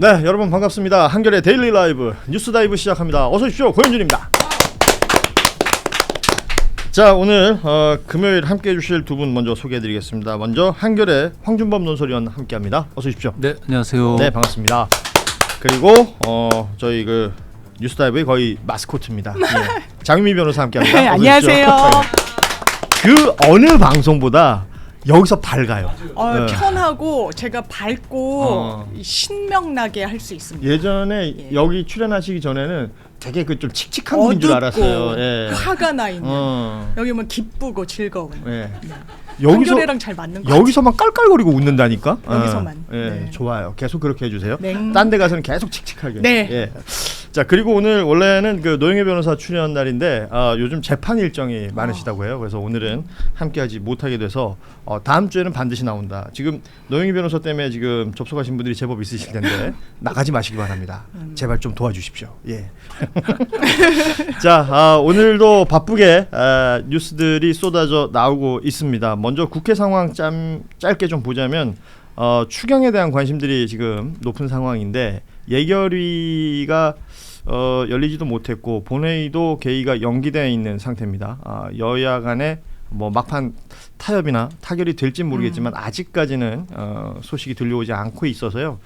네, 여러분 반갑습니다. 한겨레 데일리 라이브 뉴스 다이브 시작합니다. 어서 오십시오. 고현준입니다. 자, 오늘 금요일 함께해 주실 두 분 먼저 소개해드리겠습니다. 먼저 한겨레 황준범 논설위원 함께합니다. 어서 오십시오. 네, 안녕하세요. 네, 반갑습니다. 그리고 저희 그 뉴스 다이브의 거의 마스코트입니다. 예. 장유미 변호사 함께합니다. 네, 안녕하세요. 그 어느 방송보다 여기서 밝아요. 편하고 제가 밝고 신명나게 할 수 있습니다. 예전에 여기 출연하시기 전에는 되게 그 좀 칙칙한 분인 줄 알았어요. 예. 화가 나 있는. 여기 뭐 기쁘고 즐거운. 예. 여기서 한겨레랑 잘 맞는 거 여기서만 깔깔거리고 웃는다니까. 여기서만. 예, 네. 좋아요. 계속 그렇게 해주세요. 네. 딴 데 가서는 계속 칙칙하게. 네. 예. 자, 그리고 오늘 원래는 그 노영애 변호사 출연 날인데 요즘 재판 일정이 많으시다고 해요. 그래서 오늘은 함께하지 못하게 돼서 다음 주에는 반드시 나온다. 지금 노영애 변호사 때문에 지금 접속하신 분들이 제법 있으실 텐데 나가지 마시기 바랍니다. 제발 좀 도와주십시오. 예. 자, 오늘도 바쁘게 뉴스들이 쏟아져 나오고 있습니다. 먼저 국회 상황 짧게 좀 보자면 추경에 대한 관심들이 지금 높은 상황인데 예결위가 열리지도 못했고 본회의도 개의가 연기되어 있는 상태입니다. 여야 간에 뭐 막판 타협이나 타결이 될지 모르겠지만 아직까지는 소식이 들려오지 않고 있어서요.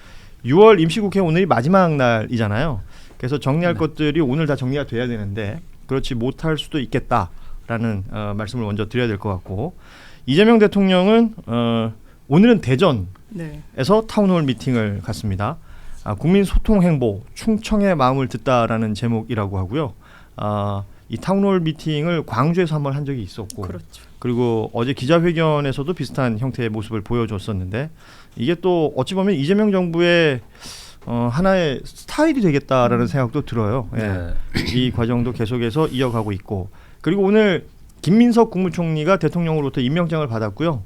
6월 임시국회 오늘이 마지막 날이잖아요. 그래서 정리할 것들이 오늘 다 정리가 돼야 되는데 그렇지 못할 수도 있겠다라는 말씀을 먼저 드려야 될 것 같고, 이재명 대통령은 오늘은 대전에서 타운홀 미팅을 갔습니다. 국민 소통 행보 충청의 마음을 듣다라는 제목이라고 하고요. 이 타운홀 미팅을 광주에서 한번 한 적이 있었고, 그렇죠. 그리고 어제 기자회견에서도 비슷한 형태의 모습을 보여줬었는데 이게 또 어찌 보면 이재명 정부의 하나의 스타일이 되겠다라는 생각도 들어요. 예. 네. 이 과정도 계속해서 이어가고 있고, 그리고 오늘 김민석 국무총리가 대통령으로부터 임명장을 받았고요.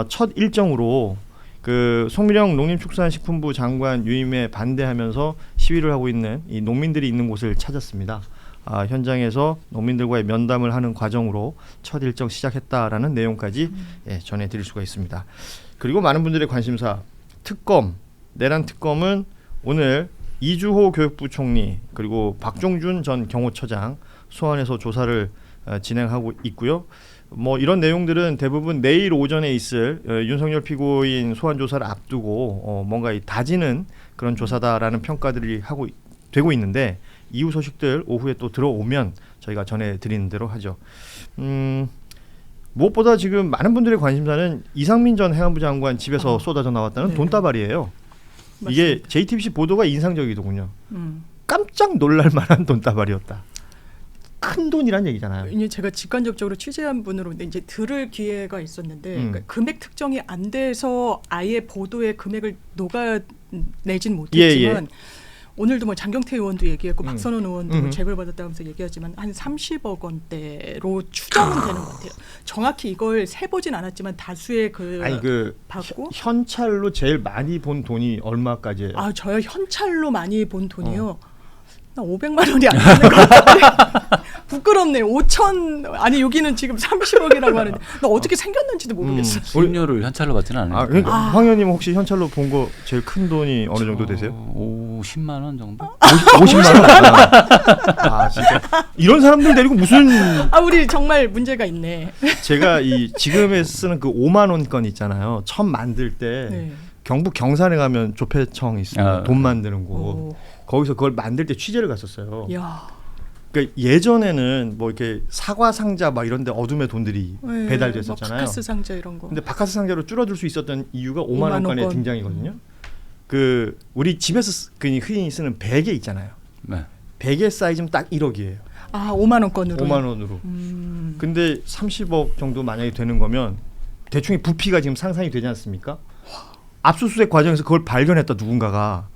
첫 일정으로 그 송미령 농림축산식품부 장관 유임에 반대하면서 시위를 하고 있는 이 농민들이 있는 곳을 찾았습니다. 현장에서 농민들과의 면담을 하는 과정으로 첫 일정 시작했다라는 내용까지 전해드릴 수가 있습니다. 그리고 많은 분들의 관심사 특검, 내란 특검은 오늘 이주호 교육부 총리 그리고 박종준 전 경호처장 소환해서 조사를 진행하고 있고요. 뭐 이런 내용들은 대부분 내일 오전에 있을 윤석열 피고인 소환 조사를 앞두고 뭔가 다지는 그런 조사다라는 평가들이 되고 있는데 이후 소식들 오후에 또 들어오면 저희가 전해드리는 대로 하죠. 무엇보다 지금 많은 분들의 관심사는 이상민 전 해안부 장관 집에서 쏟아져 나왔다는 네. 돈다발이에요. 맞습니다. 이게 JTBC 보도가 인상적이더군요. 깜짝 놀랄 만한 돈다발이었다. 큰 돈이란 얘기잖아요. 이제 제가 직간접적으로 취재한 분으로 이제 들을 기회가 있었는데 그러니까 금액 특정이 안 돼서 아예 보도의 금액을 녹아내진 못했지만 오늘도 뭐 장경태 의원도 얘기했고 박선원 의원도 뭐 재벌 받았다면서 얘기하지만 한 30억 원대로 추정은 되는 것 같아요. 정확히 이걸 세보진 않았지만 다수의 받고 현찰로 제일 많이 본 돈이 얼마까지? 저요 현찰로 많이 본 돈이요. 나 500만 원이 안 되는 것 같아. 부끄럽네. 5천 아니 여기는 지금 30억이라고 하는데 나 어떻게 생겼는지도 모르겠어. 수임료를 현찰로 받지는 않아요. 그러니까 황 의원님 혹시 현찰로 본 거 제일 큰 돈이 어느 정도 되세요? 50만 원 정도? 50만 원? 진짜 이런 사람들 데리고 무슨? 우리 정말 문제가 있네. 제가 지금에 쓰는 그 5만 원 건 있잖아요. 처음 만들 때 경북 경산에 가면 조폐청 있어요. 돈 만드는 곳. 거기서 그걸 만들 때 취재를 갔었어요. 야. 그러니까 예전에는 뭐 이렇게 사과 상자 막 이런데 어둠의 돈들이 배달됐었잖아요. 바카스 상자 이런 거. 근데 바카스 상자로 줄어들 수 있었던 이유가 5만 원권의 등장이거든요. 그 우리 집에서 흔히 쓰는 베개 있잖아요. 네. 베개 사이즈는 딱 1억이에요. 5만 원권으로. 5만 원으로. 근데 30억 정도 만약에 되는 거면 대충의 부피가 지금 상상이 되지 않습니까? 압수수색 과정에서 그걸 발견했다 누군가가.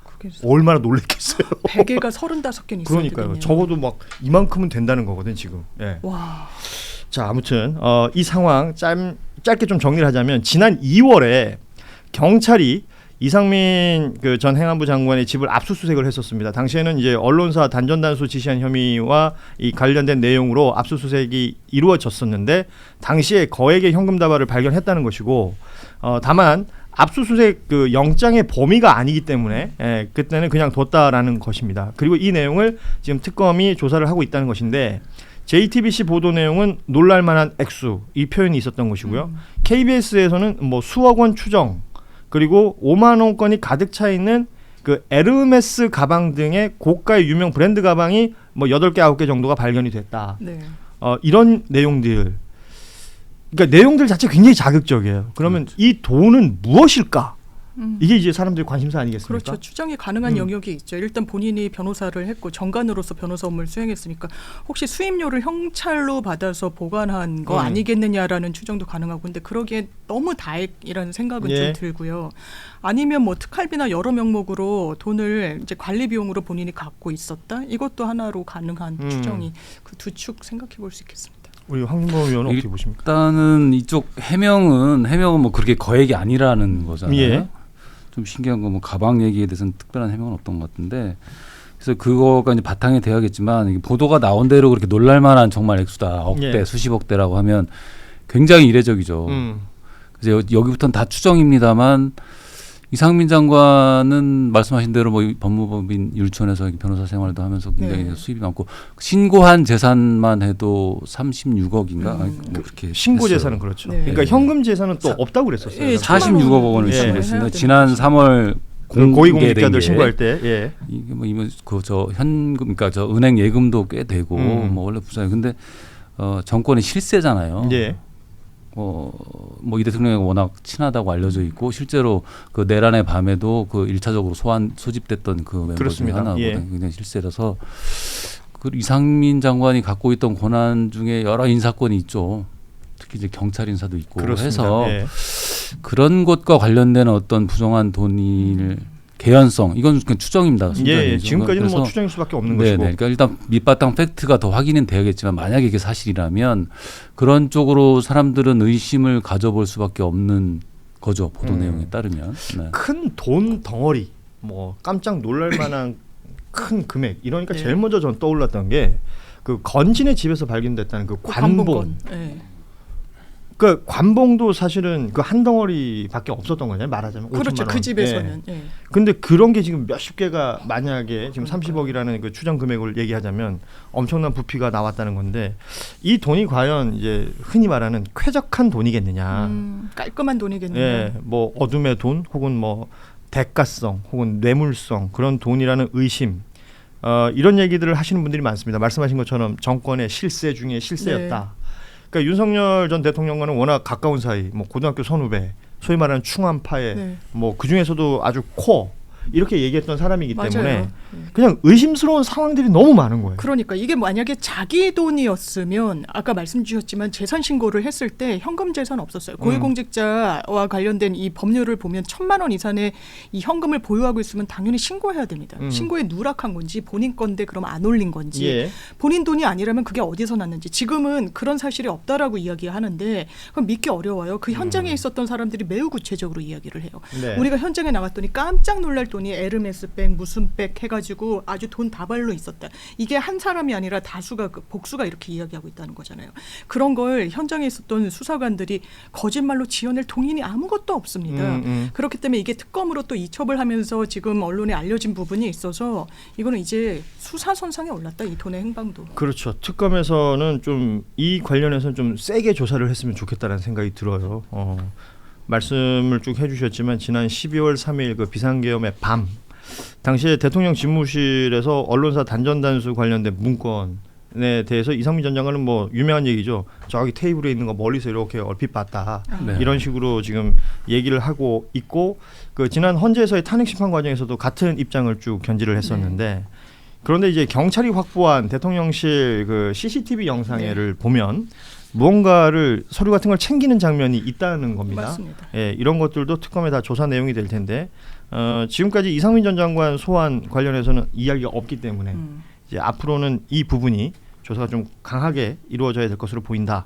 얼마나 놀랬겠어요. 베개가 35개는 있어야 그러니까요. 되겠네요. 적어도 막 이만큼은 된다는 거거든 지금. 예. 와. 자, 아무튼 이 상황 짧게 좀 정리를 하자면 지난 2월에 경찰이 이상민 그 전 행안부 장관의 집을 압수수색을 했었습니다. 당시에는 이제 언론사 단전단수 지시한 혐의와 이 관련된 내용으로 압수수색이 이루어졌었는데 당시에 거액의 현금 다발을 발견했다는 것이고 다만 압수수색 그 영장의 범위가 아니기 때문에 그때는 그냥 뒀다라는 것입니다. 그리고 이 내용을 지금 특검이 조사를 하고 있다는 것인데 JTBC 보도 내용은 놀랄만한 액수 이 표현이 있었던 것이고요. KBS에서는 뭐 수억 원 추정 그리고 5만 원권이 가득 차 있는 그 에르메스 가방 등의 고가의 유명 브랜드 가방이 뭐 8개 9개 정도가 발견이 됐다. 네. 이런 내용들. 그러니까 내용들 자체 굉장히 자극적이에요. 그러면 그렇죠. 이 돈은 무엇일까? 이게 이제 사람들의 관심사 아니겠습니까? 그렇죠. 추정이 가능한 영역이 있죠. 일단 본인이 변호사를 했고 정관으로서 변호사 업무를 수행했으니까 혹시 수임료를 형찰로 받아서 보관한 거 아니겠느냐라는 추정도 가능하고 근데 그러기에 너무 다액이라는 생각은 좀 들고요. 아니면 뭐 특활비나 여러 명목으로 돈을 이제 관리 비용으로 본인이 갖고 있었다. 이것도 하나로 가능한 추정이 그 두 축 생각해 볼 수 있겠습니다. 우리 황준범 의원은 어떻게 보십니까? 일단은 이쪽 해명은 뭐 그렇게 거액이 아니라는 거잖아요. 예. 좀 신기한 건 뭐 가방 얘기에 대해서는 특별한 해명은 없던 것 같은데 그래서 그거가 이제 바탕이 돼야겠지만 이게 보도가 나온 대로 그렇게 놀랄만한 정말 액수다 억대 수십억대라고 하면 굉장히 이례적이죠. 그래서 여기부터는 다 추정입니다만 이상민 장관은 말씀하신 대로 뭐 법무법인 율촌에서 변호사 생활도 하면서 굉장히 수입이 많고 신고한 재산만 해도 36억인가 뭐 그렇게 신고 했어요. 재산은 그렇죠. 네. 그러니까 현금 재산은 또 없다고 그랬었어요. 예, 46억 원을 예. 신고했습니다. 지난 3월 고위공직자들 신고할 때 예. 이게 뭐 이면 그저 현금 그러니까 저 은행 예금도 꽤 되고 뭐 원래 부자예요. 근데 정권의 실세잖아요. 예. 뭐 이 대통령이 워낙 친하다고 알려져 있고 실제로 그 내란의 밤에도 그 1차적으로 소집됐던 그 멤버 중에 그렇습니다. 하나고 예. 굉장히 실세라서 그 이상민 장관이 갖고 있던 권한 중에 여러 인사권이 있죠. 특히 이제 경찰 인사도 있고 그렇습니다. 해서 예. 그런 것과 관련된 어떤 부정한 돈을 개연성 이건 그냥 추정입니다. 예. 지금까지는 뭐 추정일 수밖에 없는 것이고. 그러니까 일단 밑바탕 팩트가 더 확인은 돼야겠지만 만약에 이게 사실이라면 그런 쪽으로 사람들은 의심을 가져볼 수밖에 없는 거죠. 보도 내용에 따르면. 네. 큰 돈 덩어리, 뭐 깜짝 놀랄만한 큰 금액 이러니까 제일 먼저 전 떠올랐던 게 그 건진의 집에서 발견됐다는 그 관봉. 네. 그 관봉도 사실은 그 한 덩어리밖에 없었던 거잖아요. 말하자면 5천만 원. 그렇죠. 그 집에서는. 예. 근데 그런 게 지금 몇십 개가 만약에 지금 30억이라는 그 추정 금액을 얘기하자면 엄청난 부피가 나왔다는 건데 이 돈이 과연 이제 흔히 말하는 쾌적한 돈이겠느냐. 깔끔한 돈이겠네요. 예, 뭐 어둠의 돈 혹은 뭐 대가성 혹은 뇌물성 그런 돈이라는 의심. 이런 얘기들을 하시는 분들이 많습니다. 말씀하신 것처럼 정권의 실세 중에 실세였다. 네. 그러니까 윤석열 전 대통령과는 워낙 가까운 사이, 뭐 고등학교 선후배, 소위 말하는 충암파의 뭐 그 중에서도 아주 코어 이렇게 얘기했던 사람이기 때문에 그냥 의심스러운 상황들이 너무 많은 거예요. 그러니까 이게 만약에 자기 돈이었으면 아까 말씀 주셨지만 재산 신고를 했을 때 현금 재산 없었어요. 고위공직자와 관련된 이 법률을 보면 1,000만 원 이상의 이 현금을 보유하고 있으면 당연히 신고해야 됩니다. 신고에 누락한 건지 본인 건데 그럼 안 올린 건지 본인 돈이 아니라면 그게 어디서 났는지 지금은 그런 사실이 없다라고 이야기하는데 그럼 믿기 어려워요. 그 현장에 있었던 사람들이 매우 구체적으로 이야기를 해요. 우리가 현장에 나갔더니 깜짝 놀랄 돈이 에르메스 백 무슨 백 해가지고 아주 돈 다발로 있었다. 이게 한 사람이 아니라 다수가 복수가 이렇게 이야기하고 있다는 거잖아요. 그런 걸 현장에 있었던 수사관들이 거짓말로 지어낼 동인이 아무것도 없습니다. 그렇기 때문에 이게 특검으로 또 이첩을 하면서 지금 언론에 알려진 부분이 있어서 이거는 이제 수사선상에 올랐다. 이 돈의 행방도. 그렇죠. 특검에서는 좀 이 관련해서는 좀 세게 조사를 했으면 좋겠다는 생각이 들어요. 말씀을 쭉 해주셨지만 지난 12월 3일 그 비상계엄의 밤 당시에 대통령 집무실에서 언론사 단전단수 관련된 문건에 대해서 이상민 전 장관은 뭐 유명한 얘기죠. 저기 테이블에 있는 거 멀리서 이렇게 얼핏 봤다. 이런 식으로 지금 얘기를 하고 있고 그 지난 헌재에서의 탄핵 심판 과정에서도 같은 입장을 쭉 견지를 했었는데 그런데 이제 경찰이 확보한 대통령실 그 CCTV 영상을 보면 무언가를 서류 같은 걸 챙기는 장면이 있다는 겁니다. 맞습니다. 예, 이런 것들도 특검에 다 조사 내용이 될 텐데 지금까지 이상민 전 장관 소환 관련해서는 이야기가 없기 때문에 이제 앞으로는 이 부분이 조사가 좀 강하게 이루어져야 될 것으로 보인다.